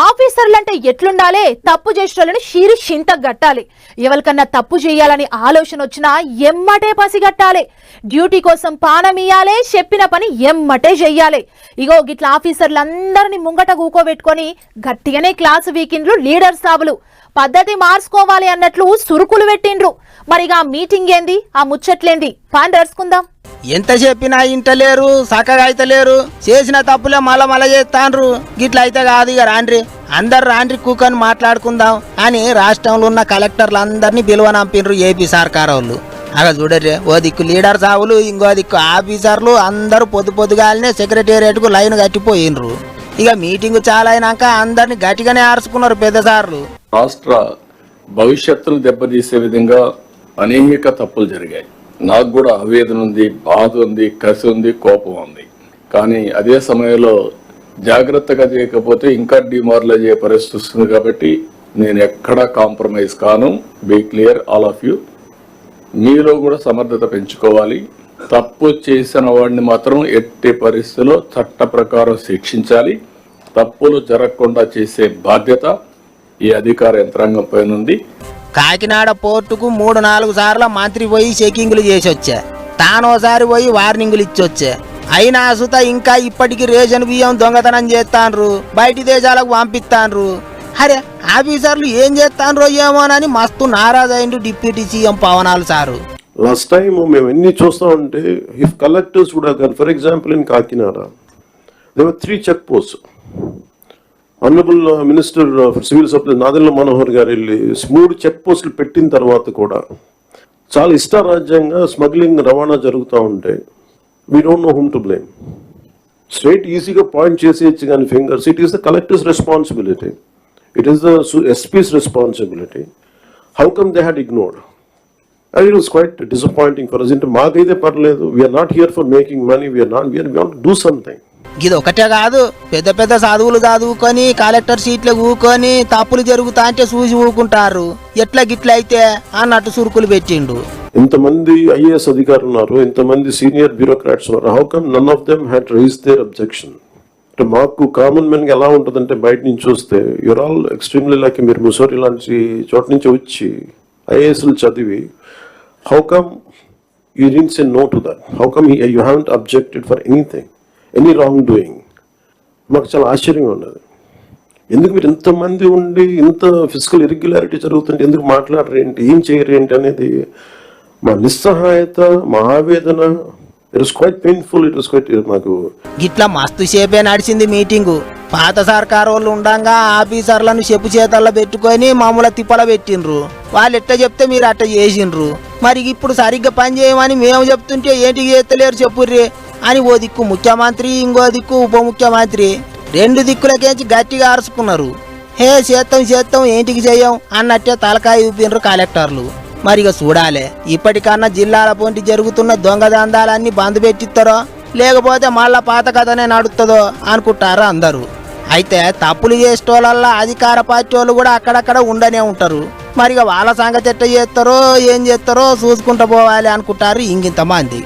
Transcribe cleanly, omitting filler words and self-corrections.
ఆఫీసర్లంటే ఎట్లుండాలి? తప్పు చేసేటోళ్ళని షీరి చింత గట్టాలి. ఎవరికన్నా తప్పు చేయాలని ఆలోచన వచ్చినా ఎమ్మటే పసిగట్టాలి. డ్యూటీ కోసం పానం ఇయ్యాలి, చెప్పిన పని ఎమ్మటే చెయ్యాలి. ఇగో గిట్ల ఆఫీసర్లందరినీ ముంగట కూకోబెట్టుకొని గట్టిగానే క్లాసు వీకిండ్లు లీడర్ సాబులు. పద్ధతి మార్చుకోవాలి అన్నట్లు సురుకులు పెట్టిండ్రు. మరిగా మీటింగ్ ఏంది, ఆ ముచ్చట్లేంది పాన్ దర్శకుందాం. ఎంత చెప్పినా ఇంటలేరు, చక్కగా అయితలేరు. చేసిన తప్పులే మళ్ళా చేస్తాండ్రు. గిట్ల అయితే కాదు, ఇక రాండ్రి అందరు రాండ్రి కూకొని మాట్లాడుకుందాం అని రాష్ట్రంలో ఉన్న కలెక్టర్లందరినీ పిలువనంపిండ్రు ఏపీ సర్కార్ వాళ్ళు. అలా చూడరే, ఓ దిక్కు లీడర్ సావులు, ఇంకో దిక్కు ఆఫీసర్లు అందరూ పొద్దుగాలనే సెక్రటేరియట్కు లైన్ కట్టిపోయినరు. ఇక మీటింగ్ చాలా అయినాక అందరిని గట్టిగానే ఆర్చుకున్నారు పెద్ద సార్లు. రాష్ట్ర భవిష్యత్తును దెబ్బతీసే విధంగా అనేక తప్పులు జరిగాయి. నాకు కూడా ఆవేదన ఉంది, బాధ ఉంది, కసి ఉంది, కోపం ఉంది. కానీ అదే సమయంలో జాగ్రత్తగా చేయకపోతే ఇంకా డిమారలైజ్ అయ్యే పరిస్థితి వస్తుంది. కాబట్టి నేను ఎక్కడా కాంప్రమైజ్ కాను. Be clear all of you. మీలో కూడా సమర్థత పెంచుకోవాలి. తప్పు చేసిన వాడిని మాత్రం ఎట్టి పరిస్థితుల్లో చట్ట ప్రకారం శిక్షించాలి. తప్పులు జరగకుండా చేసే బాధ్యత ఈ అధికార యంత్రాంగం పైన ఉంది. కాకినాడ పోర్టుకు 3-4 సార్లు మంత్రి పోయి చెకింగ్లు చేసి వచ్చా. తానోసారి పోయి వార్నింగులు ఇచ్చొచ్చా. అయినా సుత ఇంకా ఇప్పటికి రేషన్ బియ్యం దొంగతనం చేస్తాన్రు, బయటి దేశాలకు పంపిస్తాన్రు. అరే ఆఫీసర్లు ఏం చేస్తాన్రో ఏమోనని మస్తు నారాజైండు డిప్యూటీ సీఎం పవనాలు సారు. లాస్ట్ టైం మేము ఎన్ని చూస్తా ఉంటే, ఇఫ్ కలెక్టర్స్ కూడా for example in Kakinada there were 3 check post. Honourable minister for civil supply Nadendla Manohar గారు వెళ్ళి 3 చెక్ పోస్టులు పెట్టిన తర్వాత కూడా చాలా ఇష్టారాజ్యంగా స్మగ్లింగ్ రవాణా జరుగుతూ ఉంటే we don't know whom to blame. Straight ఈజీగా పాయింట్ చేసేయచ్చు కానీ fingers, it is the collector's responsibility, it is the SP's responsibility. How come they had ignored? And it was quite disappointing for us. Into మాకైతే పర్లేదు, we are not here for making money, we are want do something. ఇది ఒకటే కాదు, పెద్ద పెద్ద చదువులు చదువుకొని collector సీట్లు ఊకొని తప్పులు జరుగుతా అంటే చూసి ఊకుంటారు. ఎట్లా గిట్ల అయితే అన్నట్టు సురుకులు పెట్టిండు. ఇంతమంది ఐఏఎస్ అధికారులు ఉన్నారు, ఇంతమంది సీనియర్ బ్యూరోక్రాట్స్ ఉన్నారు. How come none of them had raise their objection? అంటే మాకు కామన్ మెన్ ఎలా ఉంటుందంటే, బయట నుంచి చూస్తే యూఆర్ ఆల్ ఎక్స్ట్రీమ్లీ లైక్, మీరు ముసోరి లాంటి చోట నుంచి వచ్చి ఐఏఎస్లు చదివి, how come you didn't say no to that? How come you haven't objected for anything, any wrongdoing? మాకు చాలా ఆశ్చర్యంగా ఉన్నది. ఎందుకు మీరు ఇంతమంది ఉండి ఇంత ఫిజికల్ ఇర్రెగ్యులారిటీ జరుగుతుంటే ఎందుకు మాట్లాడరేంటి, ఏం చేయరేంటి అనేది మా నిస్సహాయత, మా ఆవేదన. It was quite painful. It was quite మాకు గిట్లా మస్తు సేపే నడిచింది మీటింగు. పాత సర్కారు వాళ్ళు ఉండంగా ఆఫీసర్లను చెప్పు చేతల్లో పెట్టుకొని మామూలు తిప్పల పెట్టిండ్రు. వాళ్ళు ఎట్ట చెప్తే మీరు అట్ట చేసిండ్రు. మరి ఇప్పుడు సరిగ్గా పని చేయమని మేము చెప్తుంటే ఏంటికి చేస్తలేరు చెప్పుర్రి అని ఓ దిక్కు ముఖ్యమంత్రి, ఇంకో దిక్కు ఉప ముఖ్యమంత్రి 2 దిక్కులకేంచి గట్టిగా అరుచుకున్నారు. హే చేస్తాం ఏంటికి చెయ్యం అన్నట్టే తలకాయ ఊపినరు కలెక్టర్లు. మరిగా చూడాలి, ఇప్పటికన్నా జిల్లాల పొంటి జరుగుతున్న దొంగదందాలన్నీ బంద్ పెట్టిస్తారో లేకపోతే మళ్ళా పాత కథనే నడుస్తుందో అనుకుంటారు అందరూ. అయితే తప్పులు చేసేటోళ్ళ అధికార పార్టీ వాళ్ళు కూడా అక్కడక్కడ ఉండనే ఉంటారు. మరిగా వాళ్ళ సంగతి ఎట్ట చేస్తారో ఏం చేస్తారో చూసుకుంటూ పోవాలి అనుకుంటారు ఇంకింతమంది.